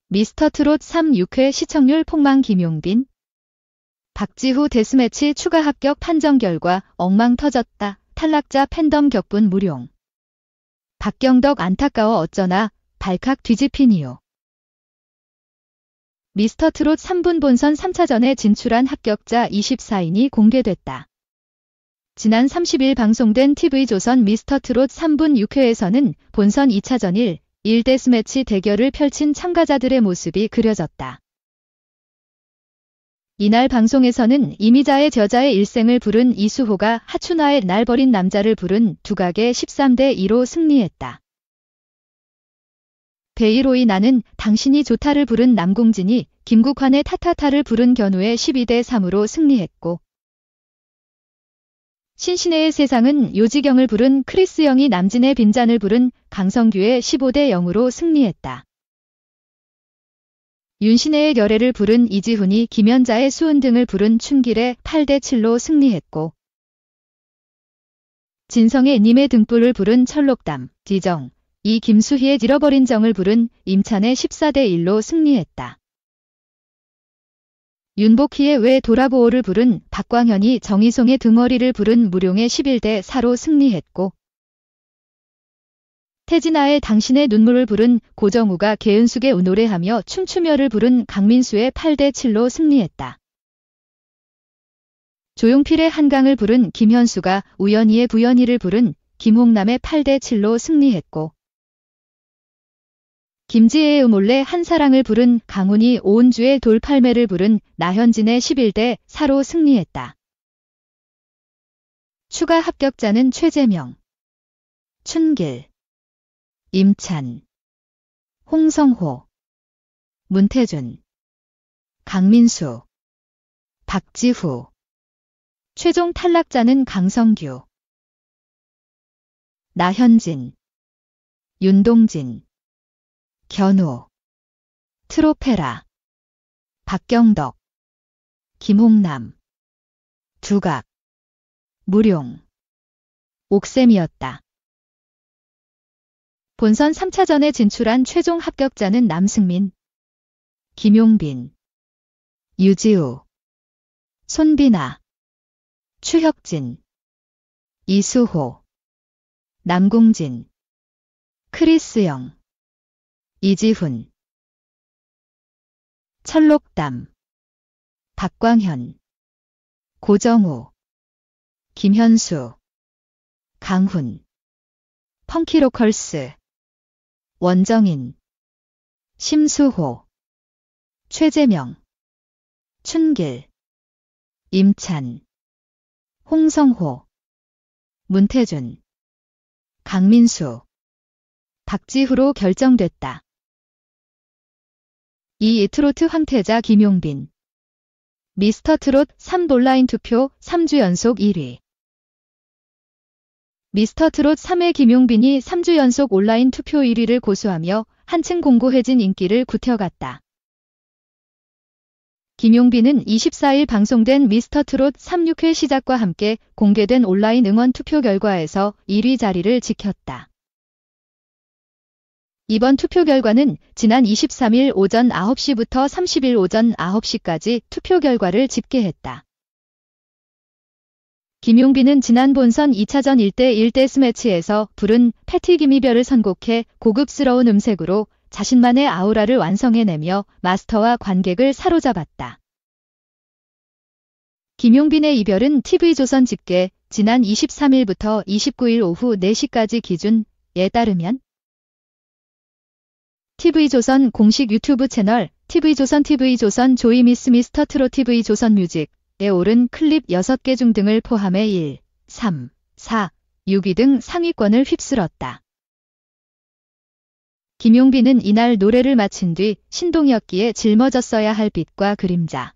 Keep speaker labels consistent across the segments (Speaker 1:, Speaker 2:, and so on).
Speaker 1: 미스터트롯 3 6회 시청률 폭망 김용빈. 박지후 데스매치 추가 합격 판정 결과 엉망 터졌다. 탈락자 팬덤 격분 무룡. 박경덕 안타까워 어쩌나 발칵 뒤집힌 이유. 미스터트롯 3분 본선 3차전에 진출한 합격자 24인이 공개됐다. 지난 30일 방송된 TV조선 미스터트롯 3분 6회에서는 본선 2차전 1데스매치 대결을 펼친 참가자들의 모습이 그려졌다. 이날 방송에서는 이미자의 저자의 일생을 부른 이수호가 하춘화의 날 버린 남자를 부른 두각의 13대2로 승리했다. 베이로이 나는 당신이 좋다를 부른 남궁진이 김국환의 타타타를 부른 견우의 12대3으로 승리했고, 신신혜의 세상은 요지경을 부른 크리스영이 남진의 빈잔을 부른 강성규의 15대0으로 승리했다. 윤신혜의 결애를 부른 이지훈이 김연자의 수은 등을 부른 춘길의 8대7로 승리했고, 진성의 님의 등불을 부른 철록담, 지정, 이 김수희의 잃어버린 정을 부른 임찬의 14대1로 승리했다. 윤복희의 왜 돌아보오를 부른 박광현이 정희송의 등어리를 부른 무룡의 11대4로 승리했고, 태진아의 당신의 눈물을 부른 고정우가 개은숙의 우노래하며 춤추며를 부른 강민수의 8대7로 승리했다. 조용필의 한강을 부른 김현수가 우연히의 부연히를 부른 김홍남의 8대7로 승리했고, 김지혜의 몰래 한사랑을 부른 강훈이 오은주의 돌팔매를 부른 나현진의 11대4로 승리했다. 추가 합격자는 최재명, 춘길, 임찬, 홍성호, 문태준, 강민수, 박지후. 최종 탈락자는 강성규, 나현진, 윤동진, 견우, 트로페라, 박경덕, 김홍남, 두각, 무룡, 옥셈이었다. 본선 3차전에 진출한 최종 합격자는 남승민, 김용빈, 유지우, 손비나, 추혁진, 이수호, 남궁진, 크리스영, 이지훈, 철록담, 박광현, 고정우, 김현수, 강훈, 펑키로컬스, 원정인, 심수호, 최재명, 춘길, 임찬, 홍성호, 문태준, 강민수, 박지후로 결정됐다. 이 트로트 황태자 김용빈. 미스터트롯 3 온라인 투표 3주 연속 1위. 미스터트롯 3의 김용빈이 3주 연속 온라인 투표 1위를 고수하며 한층 공고해진 인기를 구텨갔다. 김용빈은 24일 방송된 미스터트롯 3 6회 시작과 함께 공개된 온라인 응원 투표 결과에서 1위 자리를 지켰다. 이번 투표 결과는 지난 23일 오전 9시부터 30일 오전 9시까지 투표 결과를 집계했다. 김용빈은 지난 본선 2차전 1대1 데스매치에서 부른 패티 기미별을 선곡해 고급스러운 음색으로 자신만의 아우라를 완성해내며 마스터와 관객을 사로잡았다. 김용빈의 이별은 TV조선 집계 지난 23일부터 29일 오후 4시까지 기준에 따르면 TV조선 공식 유튜브 채널 TV조선 조이 미스 미스터트롯 TV조선 뮤직에 오른 클립 6개 중 등을 포함해 1, 3, 4, 6위 등 상위권을 휩쓸었다. 김용빈은 이날 노래를 마친 뒤 신동엽기에 짊어졌어야 할 빛과 그림자,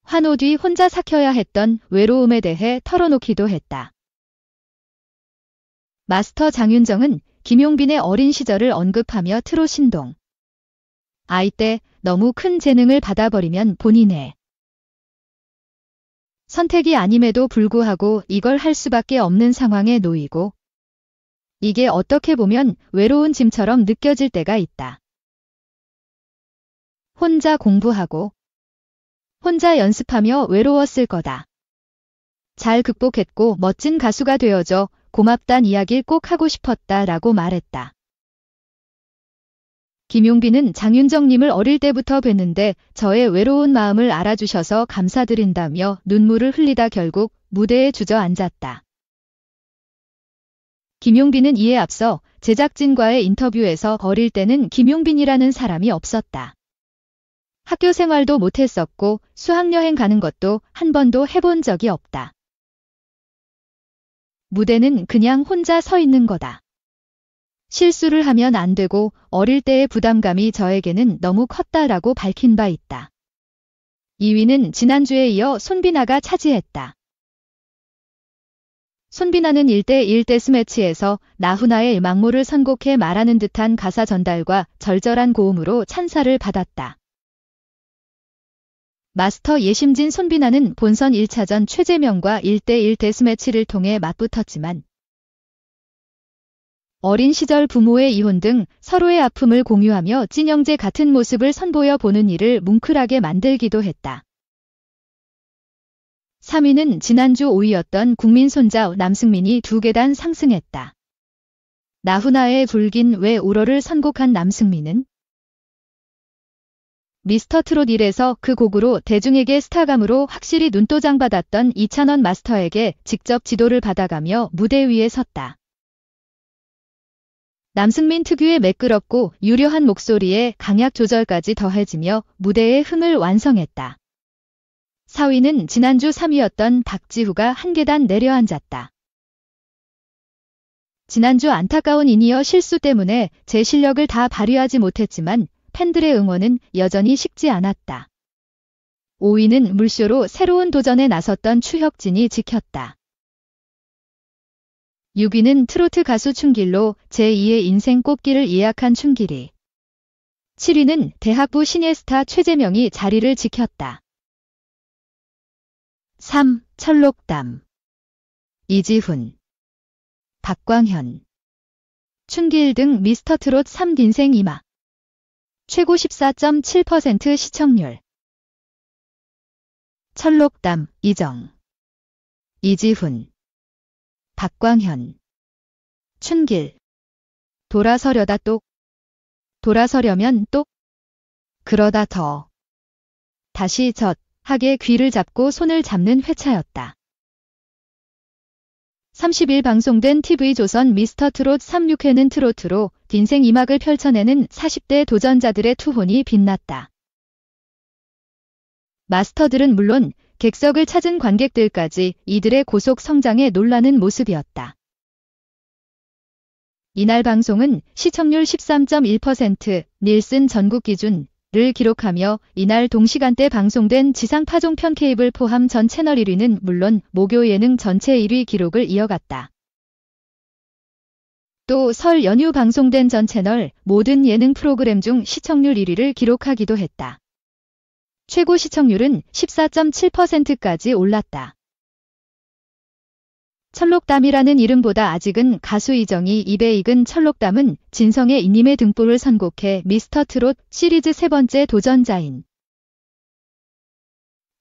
Speaker 1: 환호 뒤 혼자 삭혀야 했던 외로움에 대해 털어놓기도 했다. 마스터 장윤정은 김용빈의 어린 시절을 언급하며 트롯 신동. 아이 때 너무 큰 재능을 받아버리면 본인의 선택이 아님에도 불구하고 이걸 할 수밖에 없는 상황에 놓이고 이게 어떻게 보면 외로운 짐처럼 느껴질 때가 있다. 혼자 공부하고 혼자 연습하며 외로웠을 거다. 잘 극복했고 멋진 가수가 되어줘 고맙단 이야기를 꼭 하고 싶었다 라고 말했다. 김용빈은 장윤정님을 어릴 때부터 뵀는데 저의 외로운 마음을 알아주셔서 감사드린다며 눈물을 흘리다 결국 무대에 주저앉았다. 김용빈은 이에 앞서 제작진과의 인터뷰에서 어릴 때는 김용빈이라는 사람이 없었다. 학교 생활도 못했었고 수학여행 가는 것도 한 번도 해본 적이 없다. 무대는 그냥 혼자 서 있는 거다. 실수를 하면 안 되고 어릴 때의 부담감이 저에게는 너무 컸다라고 밝힌 바 있다. 2위는 지난주에 이어 손비나가 차지했다. 손비나는 1대1 데스매치에서 나훈아의 막모를 선곡해 말하는 듯한 가사 전달과 절절한 고음으로 찬사를 받았다. 마스터 예심진 손비나는 본선 1차전 최재명과 1대1 데스매치를 통해 맞붙었지만 어린 시절 부모의 이혼 등 서로의 아픔을 공유하며 찐형제 같은 모습을 선보여 보는 이를 뭉클하게 만들기도 했다. 3위는 지난주 5위였던 국민 손자 남승민이 2계단 상승했다. 나훈아의 불긴 왜 울어를 선곡한 남승민은 미스터트롯 1에서 그 곡으로 대중에게 스타감으로 확실히 눈도장 받았던 이찬원 마스터에게 직접 지도를 받아가며 무대 위에 섰다. 남승민 특유의 매끄럽고 유려한 목소리에 강약 조절까지 더해지며 무대의 흥을 완성했다. 4위는 지난주 3위였던 박지후가 한 계단 내려앉았다. 지난주 안타까운 인이어 실수 때문에 제 실력을 다 발휘하지 못했지만 팬들의 응원은 여전히 식지 않았다. 5위는 물쇼로 새로운 도전에 나섰던 추혁진이 지켰다. 6위는 트로트 가수 춘길로 제2의 인생 꽃길을 예약한 춘길이. 7위는 대학부 신예스타 최재명이 자리를 지켰다. 3. 철록담. 이지훈, 박광현, 춘길 등 미스터트롯 3인생 2막. 최고 14.7% 시청률. 철록담, 이정, 이지훈, 박광현, 춘길. 돌아서려다 똑. 돌아서려면 똑. 그러다 더. 다시 젖. 하게 귀를 잡고 손을 잡는 회차였다. 30일 방송된 TV조선 미스터트롯 36회는 트로트로 인생 2막을 펼쳐내는 40대 도전자들의 투혼이 빛났다. 마스터들은 물론 객석을 찾은 관객들까지 이들의 고속 성장에 놀라는 모습이었다. 이날 방송은 시청률 13.1%, 닐슨 전국 기준을 기록하며 이날 동시간대 방송된 지상 파종편 케이블 포함 전 채널 1위는 물론 목요 예능 전체 1위 기록을 이어갔다. 또 설 연휴 방송된 전 채널 모든 예능 프로그램 중 시청률 1위를 기록하기도 했다. 최고 시청률은 14.7%까지 올랐다. 철록담이라는 이름보다 아직은 가수 이정이 입에 익은 철록담은 진성의 인님의 등불을 선곡해 미스터트롯 시리즈 세 번째 도전자인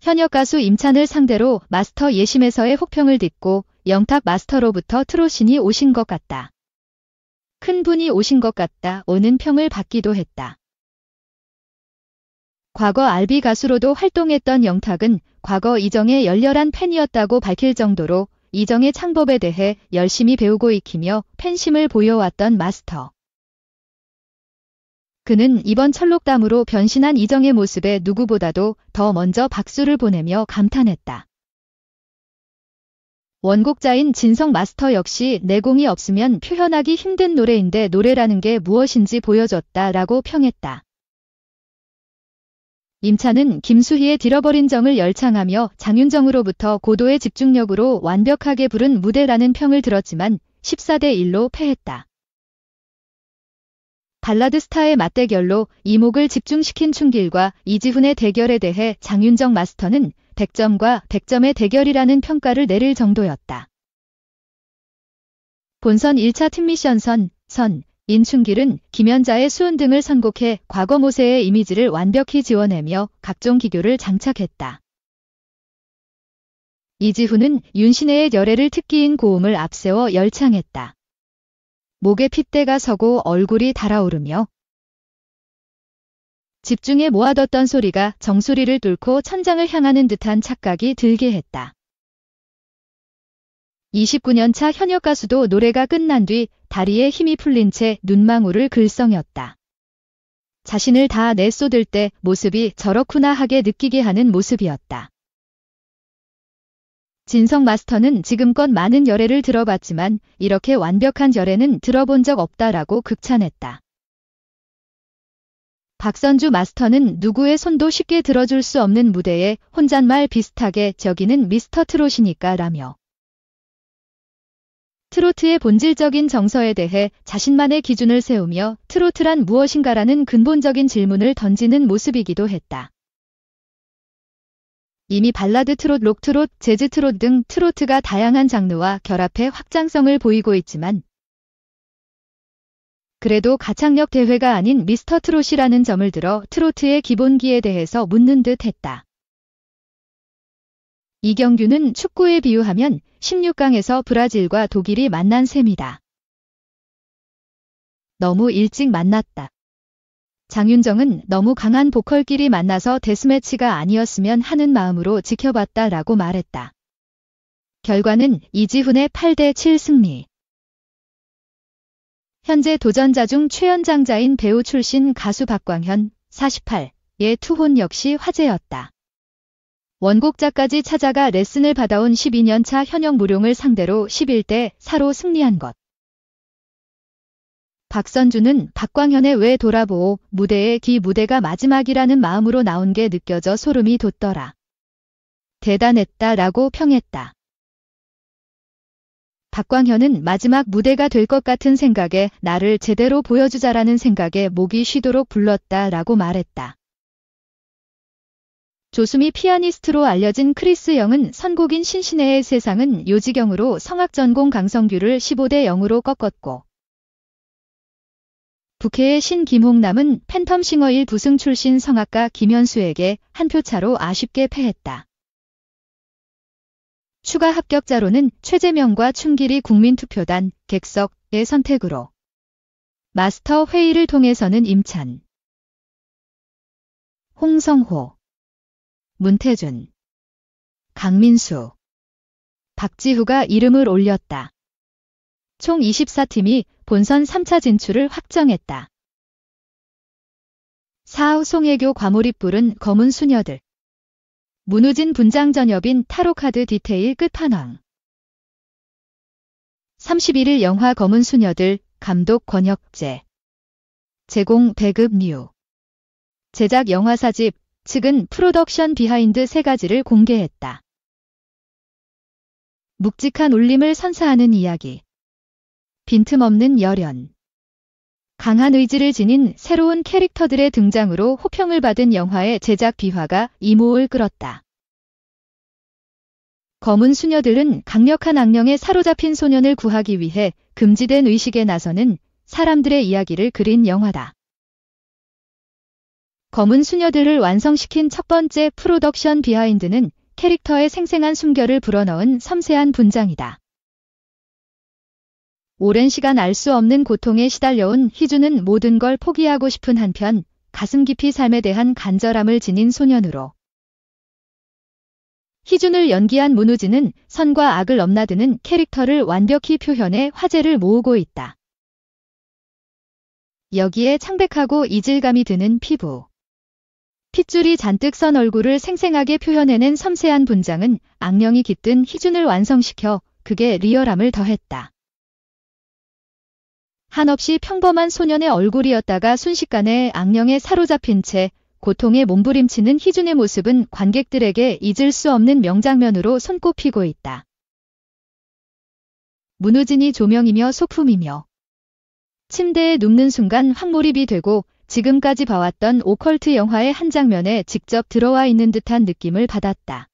Speaker 1: 현역 가수 임찬을 상대로 마스터 예심에서의 혹평을 딛고 영탁 마스터로부터 트롯신이 오신 것 같다. 큰 분이 오신 것 같다 오는 평을 받기도 했다. 과거 알비 가수로도 활동했던 영탁은 과거 이정의 열렬한 팬이었다고 밝힐 정도로 이정의 창법에 대해 열심히 배우고 익히며 팬심을 보여왔던 마스터. 그는 이번 철록담으로 변신한 이정의 모습에 누구보다도 더 먼저 박수를 보내며 감탄했다. 원곡자인 진성 마스터 역시 내공이 없으면 표현하기 힘든 노래인데 노래라는 게 무엇인지 보여줬다라고 평했다. 임찬은 김수희의 잃어버린 정을 열창하며 장윤정으로부터 고도의 집중력으로 완벽하게 부른 무대라는 평을 들었지만 14대 1로 패했다. 발라드 스타의 맞대결로 이목을 집중시킨 춘길과 이지훈의 대결에 대해 장윤정 마스터는 100점과 100점의 대결이라는 평가를 내릴 정도였다. 본선 1차 팀미션 선 인춘길은 김연자의 수은 등을 선곡해 과거 모세의 이미지를 완벽히 지워내며 각종 기교를 장착했다. 이지훈은 윤신혜의 열애를 특기인 고음을 앞세워 열창했다. 목에 핏대가 서고 얼굴이 달아오르며 집중해 모아뒀던 소리가 정수리를 뚫고 천장을 향하는 듯한 착각이 들게 했다. 29년차 현역 가수도 노래가 끝난 뒤 다리에 힘이 풀린 채 눈망울을 글썽였다. 자신을 다 내쏟을 때 모습이 저렇구나 하게 느끼게 하는 모습이었다. 진성 마스터는 지금껏 많은 열애를 들어봤지만 이렇게 완벽한 열애는 들어본 적 없다라고 극찬했다. 박선주 마스터는 누구의 손도 쉽게 들어줄 수 없는 무대에 혼잣말 비슷하게 저기는 미스터 트롯이니까 라며 트로트의 본질적인 정서에 대해 자신만의 기준을 세우며 트로트란 무엇인가라는 근본적인 질문을 던지는 모습이기도 했다. 이미 발라드 트롯, 록 트롯, 재즈 트롯 등 트로트가 다양한 장르와 결합해 확장성을 보이고 있지만 그래도 가창력 대회가 아닌 미스터 트롯이라는 점을 들어 트로트의 기본기에 대해서 묻는 듯 했다. 이경규는 축구에 비유하면 16강에서 브라질과 독일이 만난 셈이다. 너무 일찍 만났다. 장윤정은 너무 강한 보컬끼리 만나서 데스매치가 아니었으면 하는 마음으로 지켜봤다라고 말했다. 결과는 이지훈의 8대7 승리. 현재 도전자 중 최연장자인 배우 출신 가수 박광현, 48의 투혼 역시 화제였다. 원곡자까지 찾아가 레슨을 받아온 12년차 현역 무룡을 상대로 11대4로 승리한 것. 박선주는 박광현의 왜 돌아보오 무대에 무대가 마지막이라는 마음으로 나온 게 느껴져 소름이 돋더라. 대단했다라고 평했다. 박광현은 마지막 무대가 될 것 같은 생각에 나를 제대로 보여주자라는 생각에 목이 쉬도록 불렀다라고 말했다. 조수미 피아니스트로 알려진 크리스 영은 선곡인 신신혜의 세상은 요지경으로 성악 전공 강성규를 15대0으로 꺾었고 부캐의 신김홍남은 팬텀싱어 1 부승 출신 성악가 김현수에게 한 표 차로 아쉽게 패했다. 추가 합격자로는 최재명과 춘길이 국민투표단 객석의 선택으로 마스터 회의를 통해서는 임찬, 홍성호, 문태준, 강민수, 박지후가 이름을 올렸다. 총 24팀이 본선 3차 진출을 확정했다. 4호 송혜교 과몰입 부른 검은 수녀들. 문우진 분장 전엽인 타로카드 디테일 끝판왕. 31일 영화 검은 수녀들, 감독 권혁재. 제공 배급 뮤. 제작 영화사집 측은 프로덕션 비하인드 3가지를 공개했다. 묵직한 울림을 선사하는 이야기. 빈틈없는 열연. 강한 의지를 지닌 새로운 캐릭터들의 등장으로 호평을 받은 영화의 제작 비화가 이모를 끌었다. 검은 수녀들은 강력한 악령에 사로잡힌 소년을 구하기 위해 금지된 의식에 나서는 사람들의 이야기를 그린 영화다. 검은 수녀들을 완성시킨 첫 번째 프로덕션 비하인드는 캐릭터의 생생한 숨결을 불어넣은 섬세한 분장이다. 오랜 시간 알 수 없는 고통에 시달려온 희주는 모든 걸 포기하고 싶은 한편 가슴 깊이 삶에 대한 간절함을 지닌 소년으로 희준을 연기한 문우진은 선과 악을 넘나드는 캐릭터를 완벽히 표현해 화제를 모으고 있다. 여기에 창백하고 이질감이 드는 피부. 핏줄이 잔뜩 선 얼굴을 생생하게 표현해낸 섬세한 분장은 악령이 깃든 희준을 완성시켜 극의 리얼함을 더했다. 한없이 평범한 소년의 얼굴이었다가 순식간에 악령에 사로잡힌 채 고통에 몸부림치는 희준의 모습은 관객들에게 잊을 수 없는 명장면으로 손꼽히고 있다. 문우진이 조명이며 소품이며 침대에 눕는 순간 확몰입이 되고 지금까지 봐왔던 오컬트 영화의 한 장면에 직접 들어와 있는 듯한 느낌을 받았다.